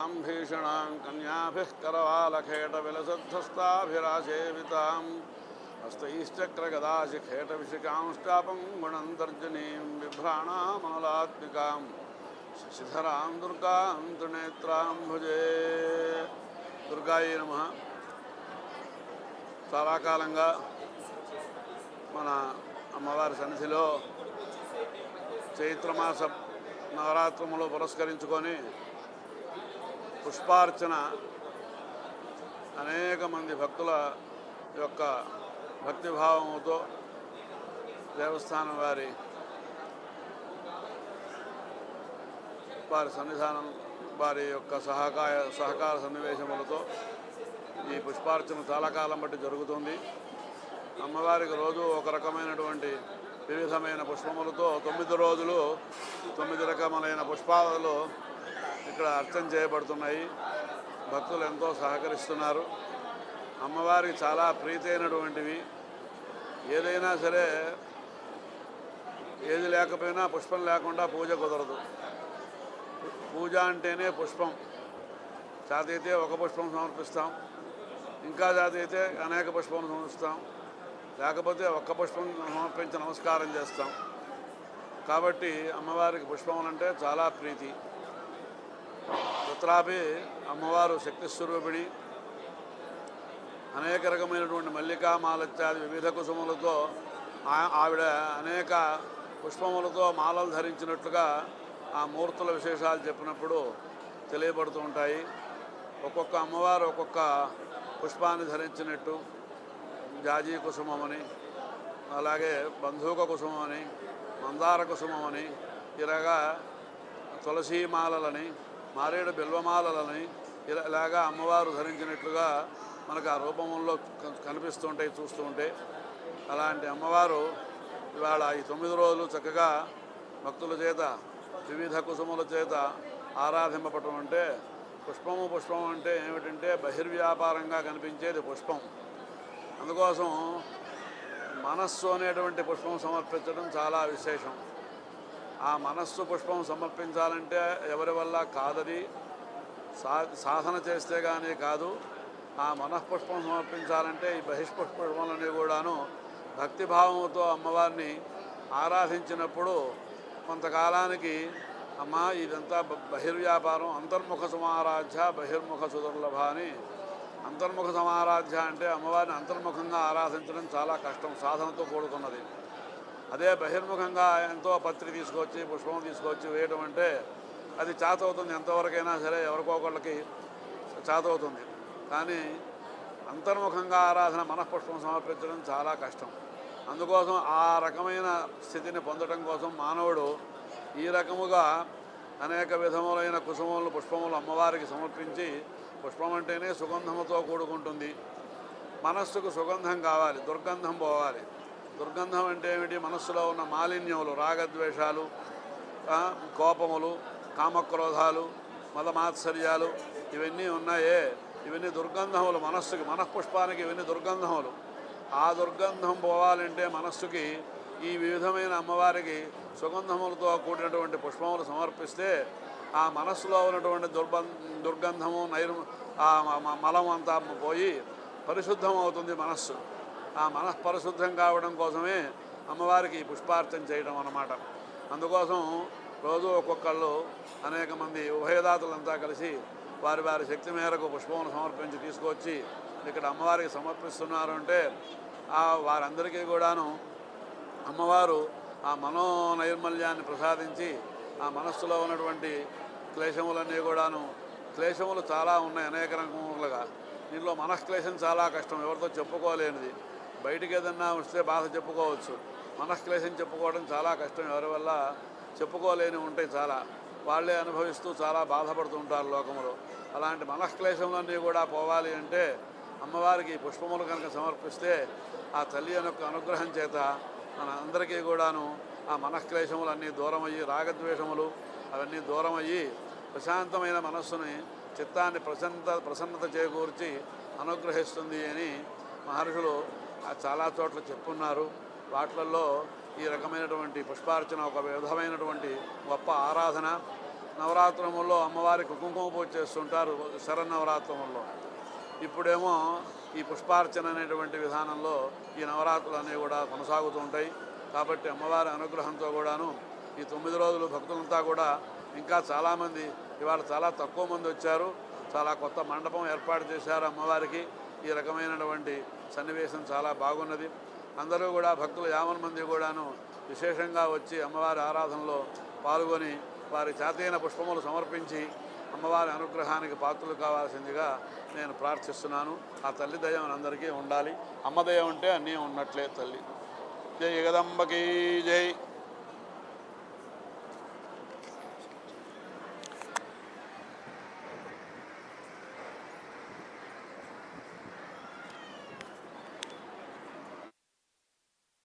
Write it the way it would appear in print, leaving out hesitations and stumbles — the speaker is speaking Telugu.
తాం భీషణాం కన్యాభిః करवालखेटविलसद्धस्ताभिरासेवितां हस्तैश्चक्रगदाशिखेटविशिकांश्चापं गुणन्तर्जनीं बिभ्राणामनलात्मिकां शशिधरां दुर्गां त्रिनेत्रां भजे. దుర్గాయే నమః. చాలా కాలంగా మన అమ్మవారి సన్నిధిలో చైత్రమాస నవరాత్రములు పురస్కరించుకొని పుష్పార్చన అనేక మంది భక్తుల యొక్క భక్తిభావముతో దేవస్థానం వారి సన్నిధానం వారి యొక్క సహకార సన్నివేశములతో ఈ పుష్పార్చన చాలా కాలం బట్టి జరుగుతుంది. అమ్మవారికి రోజు ఒక రకమైనటువంటి వివిధమైన పుష్పములతో 9 రోజులు 9 రకములైన పుష్పాలు ఇక్కడ అర్చన చేయబడుతున్నాయి. భక్తులు ఎంతో సహకరిస్తున్నారు. అమ్మవారికి చాలా ప్రీతి అయినటువంటివి. ఏదైనా సరే ఏది లేకపోయినా పుష్పం లేకుండా పూజ కుదరదు. పూజ అంటేనే పుష్పం. జాతి అయితే ఒక పుష్పం సమర్పిస్తాం, ఇంకా జాతి అయితే అనేక పుష్పం సమర్పిస్తాం, లేకపోతే ఒక్క పుష్పం సమర్పించి నమస్కారం చేస్తాం. కాబట్టి అమ్మవారికి పుష్పములంటే చాలా ప్రీతి. తత్రాపి అమ్మవారు శక్తి స్వరూపిణి. అనేక రకమైనటువంటి మల్లికా మాలత్యాది వివిధ కుసుములతో ఆవిడ అనేక పుష్పములతో మాలలు ధరించినట్లుగా ఆ మూర్తుల విశేషాలు చెప్పినప్పుడు తెలియబడుతూ ఉంటాయి. ఒక్కొక్క అమ్మవారు ఒక్కొక్క పుష్పాన్ని ధరించినట్టు జాజీ కుసుమం అని, అలాగే బంధూక కుసుమం అని, మందార కుసుమం అని, ఇలాగా తులసీ మాలలని, మారేడు బిల్వమాలలని ఇలాగా అమ్మవారు ధరించినట్లుగా మనకు ఆ రూపంలో కనిపిస్తుంటాయి చూస్తూ ఉంటే. అలాంటి అమ్మవారు ఇవాళ ఈ 9 రోజులు చక్కగా భక్తుల చేత వివిధ కుసుముల చేత ఆరాధింపబడటం అంటే పుష్పం అంటే ఏమిటంటే బహిర్వ్యాపారంగా కనిపించేది పుష్పం. అందుకోసం మనస్సు అనేటువంటి పుష్పం సమర్పించడం చాలా విశేషం. ఆ మనస్సు పుష్పం సమర్పించాలంటే ఎవరి వల్ల కాదది, సాధన చేస్తే కానీ కాదు. ఆ మనఃపుష్పం సమర్పించాలంటే ఈ బహిష్పుష్పములన్నీ కూడాను భక్తిభావంతో అమ్మవారిని ఆరాధించినప్పుడు కొంతకాలానికి అమ్మ ఇదంతా బహిర్వ్యాపారం, అంతర్ముఖ సమారాధ్య బహిర్ముఖ సుదుర్లభ అని. అంతర్ముఖ సమారాధ్య అంటే అమ్మవారిని అంతర్ముఖంగా ఆరాధించడం చాలా కష్టం, సాధనతో కూడుకున్నది. అదే బహిర్ముఖంగా ఎంతో పత్రి తీసుకొచ్చి పుష్పం తీసుకొచ్చి వేయడం అంటే అది చేతవుతుంది. ఎంతవరకైనా సరే ఎవరికొకళ్ళకి చేతవుతుంది. కానీ అంతర్ముఖంగా ఆరాధన మనఃపుష్పం సమర్పించడం చాలా కష్టం. అందుకోసం ఆ రకమైన స్థితిని పొందడం కోసం మానవుడు ఈ రకముగా అనేక విధములైన కుసుమములు పుష్పములు అమ్మవారికి సమర్పించి, పుష్పం అంటేనే సుగంధముతో కూడుకుంటుంది. మనస్సుకు సుగంధం కావాలి, దుర్గంధం పోవాలి. దుర్గంధం అంటే ఏమిటి? మనస్సులో ఉన్న మాలిన్యములు, రాగద్వేషాలు, కోపములు, కామక్రోధాలు, మదమాత్సర్యాలు ఇవన్నీ ఉన్నాయే, ఇవన్నీ దుర్గంధములు. మనస్సుకి, మనఃపుష్పానికి ఇవన్నీ దుర్గంధములు. ఆ దుర్గంధం పోవాలంటే మనస్సుకి ఈ వివిధమైన అమ్మవారికి సుగంధములతో కూడినటువంటి పుష్పములు సమర్పిస్తే ఆ మనస్సులో ఉన్నటువంటి దుర్గంధము మలం అంతా పోయి పరిశుద్ధం అవుతుంది మనస్సు. ఆ మనఃపరిశుద్ధం కావడం కోసమే అమ్మవారికి ఈ పుష్పార్చన చేయడం అన్నమాట. అందుకోసం రోజు ఒక్కొక్కళ్ళు అనేక మంది ఉభయదాతలంతా కలిసి వారి వారి శక్తి మేరకు పుష్పములు సమర్పించి తీసుకొచ్చి ఇక్కడ అమ్మవారికి సమర్పిస్తున్నారు. అంటే వారందరికీ కూడాను అమ్మవారు ఆ మనోనైర్మల్యాన్ని ప్రసాదించి ఆ మనస్సులో ఉన్నటువంటి క్లేశములన్నీ కూడాను, క్లేశములు చాలా ఉన్నాయి అనేక రకములుగా. దీనిలో మనఃక్లేశం చాలా కష్టం, ఎవరితో చెప్పుకోలేనిది. బయటికి ఏదన్నా వస్తే బాధ చెప్పుకోవచ్చు, మనఃక్లేశం చెప్పుకోవడం చాలా కష్టం. ఎవరి వల్ల చెప్పుకోలేని ఉంటాయి చాలా, వాళ్ళే అనుభవిస్తూ చాలా బాధపడుతుంటారు లోకంలో. అలాంటి మనఃక్లేశములన్నీ కూడా పోవాలి అంటే అమ్మవారికి పుష్పములు కనుక సమర్పిస్తే ఆ తల్లి యొక్క అనుగ్రహం చేత మన అందరికీ కూడాను ఆ మనఃక్లేశములన్నీ దూరమయ్యి, రాగద్వేషములు అవన్నీ దూరమయ్యి ప్రశాంతమైన మనస్సుని, చిత్తాన్ని ప్రసన్నత చేకూర్చి అనుగ్రహిస్తుంది అని మహర్షులు చాలా చోట్ల చెప్పున్నారు. వాటిల్లో ఈ రకమైనటువంటి పుష్పార్చన ఒక విధమైనటువంటి గొప్ప ఆరాధన. నవరాత్రముల్లో అమ్మవారికి కుంకుమ పూజ చేస్తుంటారు శరన్నవరాత్రముల్లో. ఇప్పుడేమో ఈ పుష్పార్చన అనేటువంటి విధానంలో ఈ నవరాత్రులు అనేవి కూడా కొనసాగుతూ ఉంటాయి. కాబట్టి అమ్మవారి అనుగ్రహంతో కూడాను ఈ 9 రోజులు భక్తులంతా కూడా ఇంకా చాలామంది, ఇవాళ చాలా తక్కువ మంది వచ్చారు. చాలా కొత్త మండపం ఏర్పాటు చేశారు అమ్మవారికి. ఈ రకమైనటువంటి సన్నివేశం చాలా బాగున్నది. అందరూ కూడా భక్తులు 50 మంది కూడాను విశేషంగా వచ్చి అమ్మవారి ఆరాధనలో పాల్గొని వారి చేతైన పుష్పములు సమర్పించి అమ్మవారి అనుగ్రహానికి పాత్రలు కావాల్సిందిగా నేను ప్రార్థిస్తున్నాను. ఆ తల్లి దయ అందరికీ ఉండాలి. అమ్మ దయ ఉంటే అన్నీ ఉన్నట్లే తల్లి. జై జగదంబకి జై.